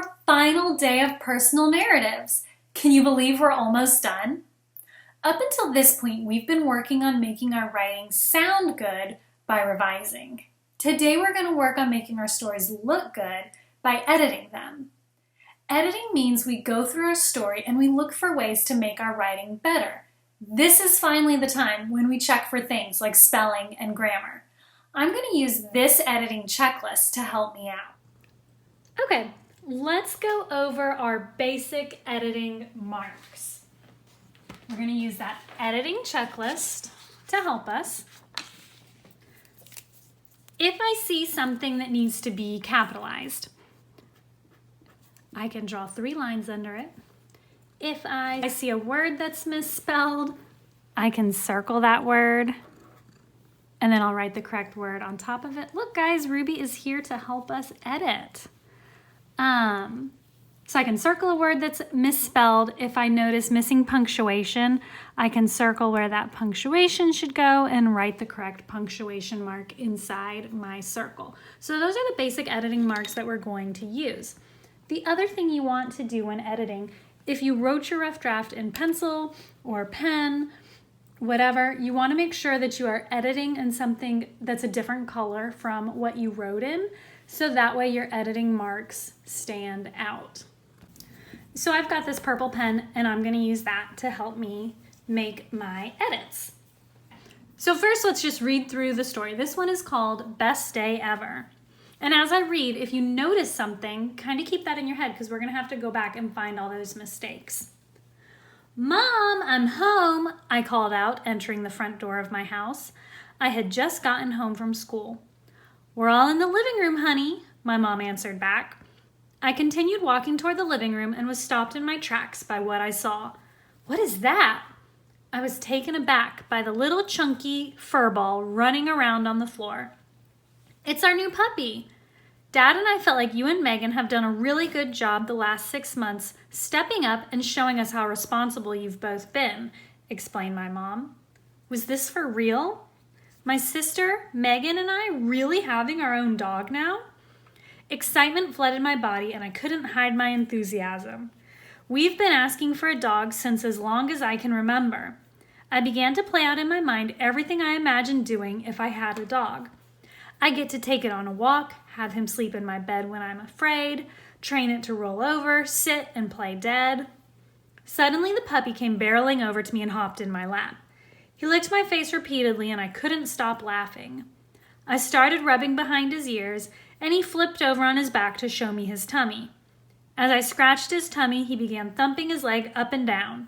our final day of personal narratives. Can you believe we're almost done? Up until this point, we've been working on making our writing sound good by revising. Today, we're going to work on making our stories look good by editing them. Editing means we go through our story and we look for ways to make our writing better. This is finally the time when we check for things like spelling and grammar. I'm going to use this editing checklist to help me out. Okay, let's go over our basic editing marks. We're going to use that editing checklist to help us. If I see something that needs to be capitalized, I can draw 3 lines under it. If I see a word that's misspelled, I can circle that word, and then I'll write the correct word on top of it. Look, guys, Ruby is here to help us edit. So I can circle a word that's misspelled. If I notice missing punctuation, I can circle where that punctuation should go and write the correct punctuation mark inside my circle. So those are the basic editing marks that we're going to use. The other thing you want to do when editing, if you wrote your rough draft in pencil or pen, whatever, you want to make sure that you are editing in something that's a different color from what you wrote in, so that way your editing marks stand out. So I've got this purple pen and I'm going to use that to help me make my edits. So first, let's just read through the story. This one is called Best Day Ever. And as I read, if you notice something, kind of keep that in your head because we're going to have to go back and find all those mistakes. "Mom, I'm home," I called out, entering the front door of my house. I had just gotten home from school. "We're all in the living room, honey," my mom answered back. I continued walking toward the living room and was stopped in my tracks by what I saw. "What is that?" I was taken aback by the little chunky fur ball running around on the floor. "It's our new puppy. Dad and I felt like you and Megan have done a really good job the last 6 months stepping up and showing us how responsible you've both been," explained my mom. Was this for real? My sister, Megan, and I really having our own dog now? Excitement flooded my body and I couldn't hide my enthusiasm. We've been asking for a dog since as long as I can remember. I began to play out in my mind everything I imagined doing if I had a dog. I get to take it on a walk, have him sleep in my bed when I'm afraid, train it to roll over, sit, and play dead. Suddenly, the puppy came barreling over to me and hopped in my lap. He licked my face repeatedly, and I couldn't stop laughing. I started rubbing behind his ears, and he flipped over on his back to show me his tummy. As I scratched his tummy, he began thumping his leg up and down.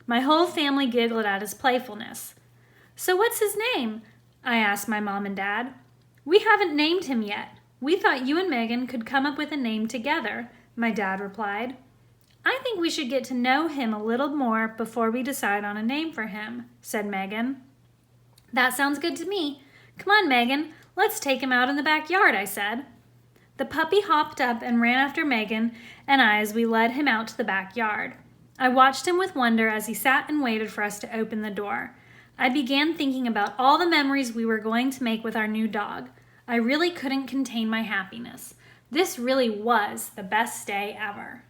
My whole family giggled at his playfulness. "So what's his name?" I asked my mom and dad. "We haven't named him yet. We thought you and Megan could come up with a name together," my dad replied. "I think we should get to know him a little more before we decide on a name for him," said Megan. "That sounds good to me. Come on, Megan, let's take him out in the backyard," I said. The puppy hopped up and ran after Megan and I as we led him out to the backyard. I watched him with wonder as he sat and waited for us to open the door. I began thinking about all the memories we were going to make with our new dog. I really couldn't contain my happiness. This really was the best day ever.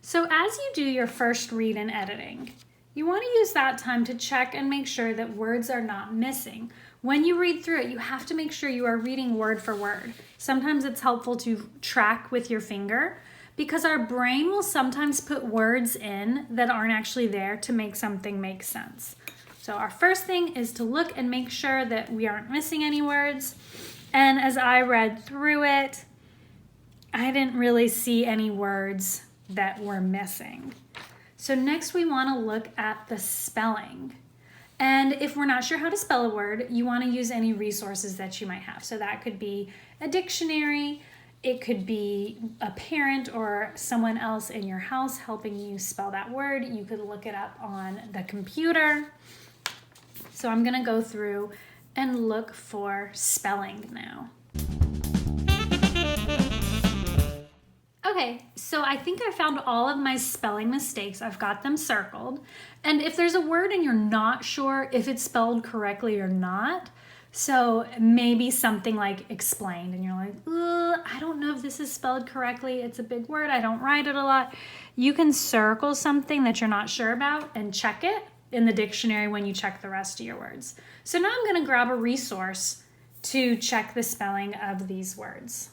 So as you do your first read in editing, you want to use that time to check and make sure that words are not missing. When you read through it, you have to make sure you are reading word for word. Sometimes it's helpful to track with your finger because our brain will sometimes put words in that aren't actually there to make something make sense. So our first thing is to look and make sure that we aren't missing any words. And as I read through it, I didn't really see any words that were missing. So next we want to look at the spelling. And if we're not sure how to spell a word, you want to use any resources that you might have. So that could be a dictionary, it could be a parent or someone else in your house helping you spell that word. You could look it up on the computer. So I'm going to go through and look for spelling now. Okay, so I think I found all of my spelling mistakes. I've got them circled. And if there's a word and you're not sure if it's spelled correctly or not, So maybe something like explained, and you're like, I don't know if this is spelled correctly. It's a big word. I don't write it a lot. You can circle something that you're not sure about and check it in the dictionary when you check the rest of your words. So now I'm going to grab a resource to check the spelling of these words.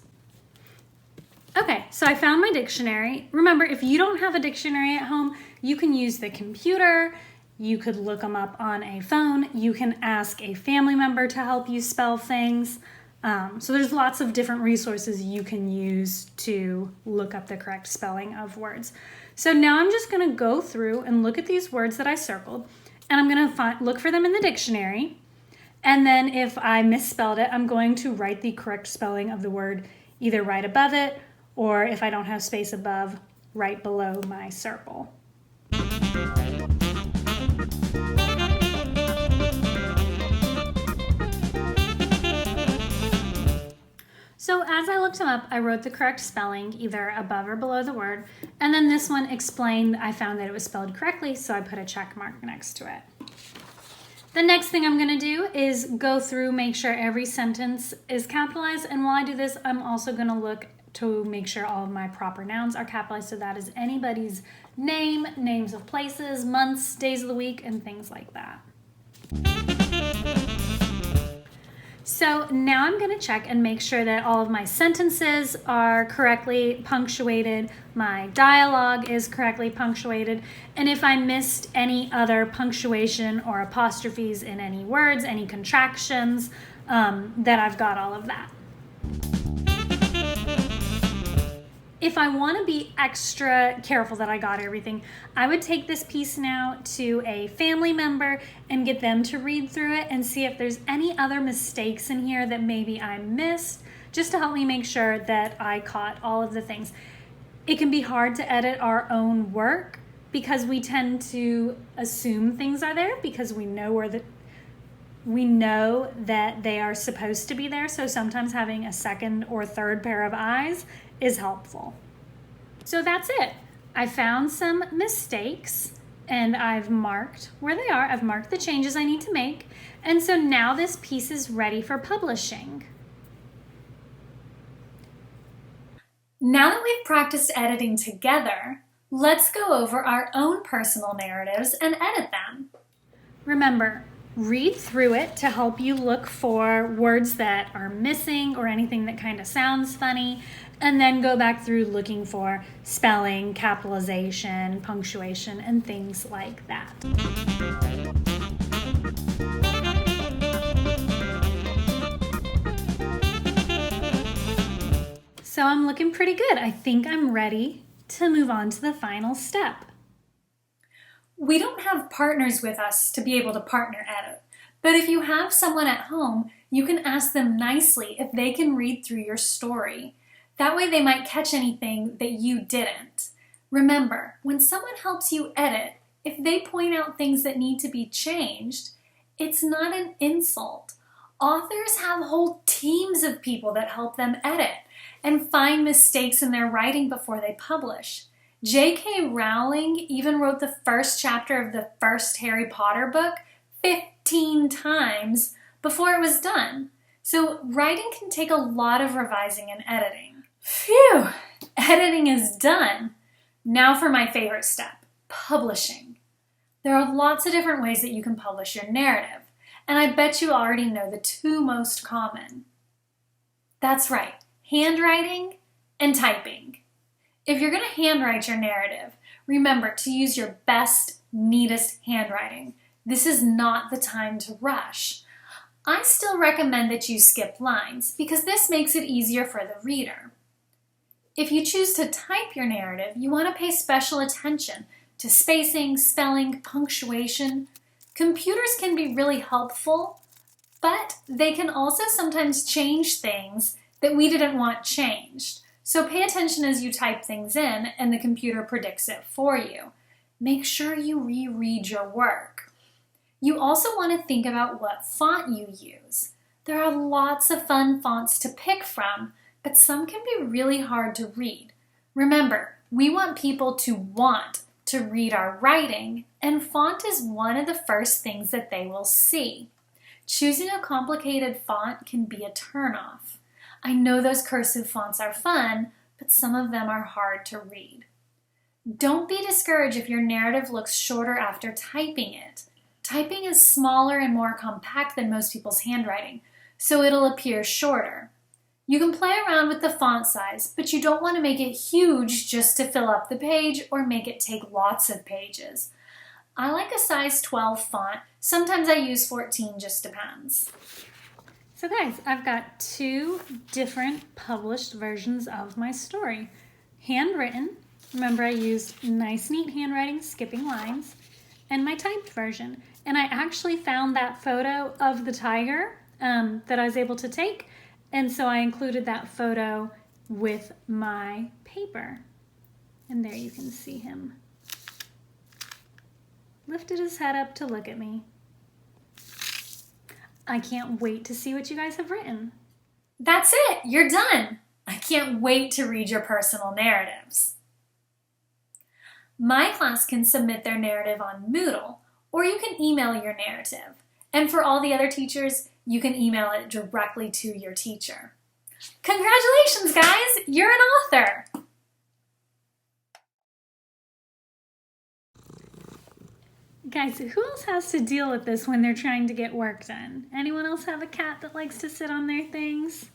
Okay, so I found my dictionary. Remember, if you don't have a dictionary at home, you can use the computer. You could look them up on a phone. You can ask a family member to help you spell things. So there's lots of different resources you can use to look up the correct spelling of words. So now I'm just going to go through and look at these words that I circled, and I'm going to look for them in the dictionary. And then if I misspelled it, I'm going to write the correct spelling of the word either right above it, or if I don't have space above, right below my circle. So as I looked them up, I wrote the correct spelling either above or below the word, and then this one explained I found that it was spelled correctly, so I put a check mark next to it. The next thing I'm going to do is go through, make sure every sentence is capitalized, and while I do this, I'm also going to look to make sure all of my proper nouns are capitalized, so that is anybody's name, names of places, months, days of the week, and things like that. So now I'm going to check and make sure that all of my sentences are correctly punctuated, my dialogue is correctly punctuated, and if I missed any other punctuation or apostrophes in any words, any contractions, that I've got all of that. If I want to be extra careful that I got everything, I would take this piece now to a family member and get them to read through it and see if there's any other mistakes in here that maybe I missed, just to help me make sure that I caught all of the things. It can be hard to edit our own work because we tend to assume things are there because we know that they are supposed to be there, so sometimes having a second or third pair of eyes is helpful. So that's it. I found some mistakes and I've marked where they are. I've marked the changes I need to make. And so now this piece is ready for publishing. Now that we've practiced editing together, let's go over our own personal narratives and edit them. Remember, read through it to help you look for words that are missing or anything that kind of sounds funny, and then go back through looking for spelling, capitalization, punctuation, and things like that. So I'm looking pretty good. I think I'm ready to move on to the final step. We don't have partners with us to be able to partner edit, but if you have someone at home, you can ask them nicely if they can read through your story. That way they might catch anything that you didn't. Remember, when someone helps you edit, if they point out things that need to be changed, it's not an insult. Authors have whole teams of people that help them edit and find mistakes in their writing before they publish. J.K. Rowling even wrote the first chapter of the first Harry Potter book 15 times before it was done. So writing can take a lot of revising and editing. Phew! Editing is done. Now for my favorite step, publishing. There are lots of different ways that you can publish your narrative, and I bet you already know the two most common. That's right, handwriting and typing. If you're going to handwrite your narrative, remember to use your best, neatest handwriting. This is not the time to rush. I still recommend that you skip lines because this makes it easier for the reader. If you choose to type your narrative, you want to pay special attention to spacing, spelling, punctuation. Computers can be really helpful, but they can also sometimes change things that we didn't want changed. So pay attention as you type things in and the computer predicts it for you. Make sure you reread your work. You also want to think about what font you use. There are lots of fun fonts to pick from, but some can be really hard to read. Remember, we want people to want to read our writing, and font is one of the first things that they will see. Choosing a complicated font can be a turnoff. I know those cursive fonts are fun, but some of them are hard to read. Don't be discouraged if your narrative looks shorter after typing it. Typing is smaller and more compact than most people's handwriting, so it'll appear shorter. You can play around with the font size, but you don't want to make it huge just to fill up the page or make it take lots of pages. I like a size 12 font. Sometimes I use 14, just depends. So guys, I've got 2 different published versions of my story. Handwritten, remember I used nice, neat handwriting, skipping lines, and my typed version. And I actually found that photo of the tiger that I was able to take, and so I included that photo with my paper. And there you can see him. Lifted his head up to look at me. I can't wait to see what you guys have written. That's it, you're done. I can't wait to read your personal narratives. My class can submit their narrative on Moodle, or you can email your narrative. And for all the other teachers, you can email it directly to your teacher. Congratulations, guys! You're an author! Guys, who else has to deal with this when they're trying to get work done? Anyone else have a cat that likes to sit on their things?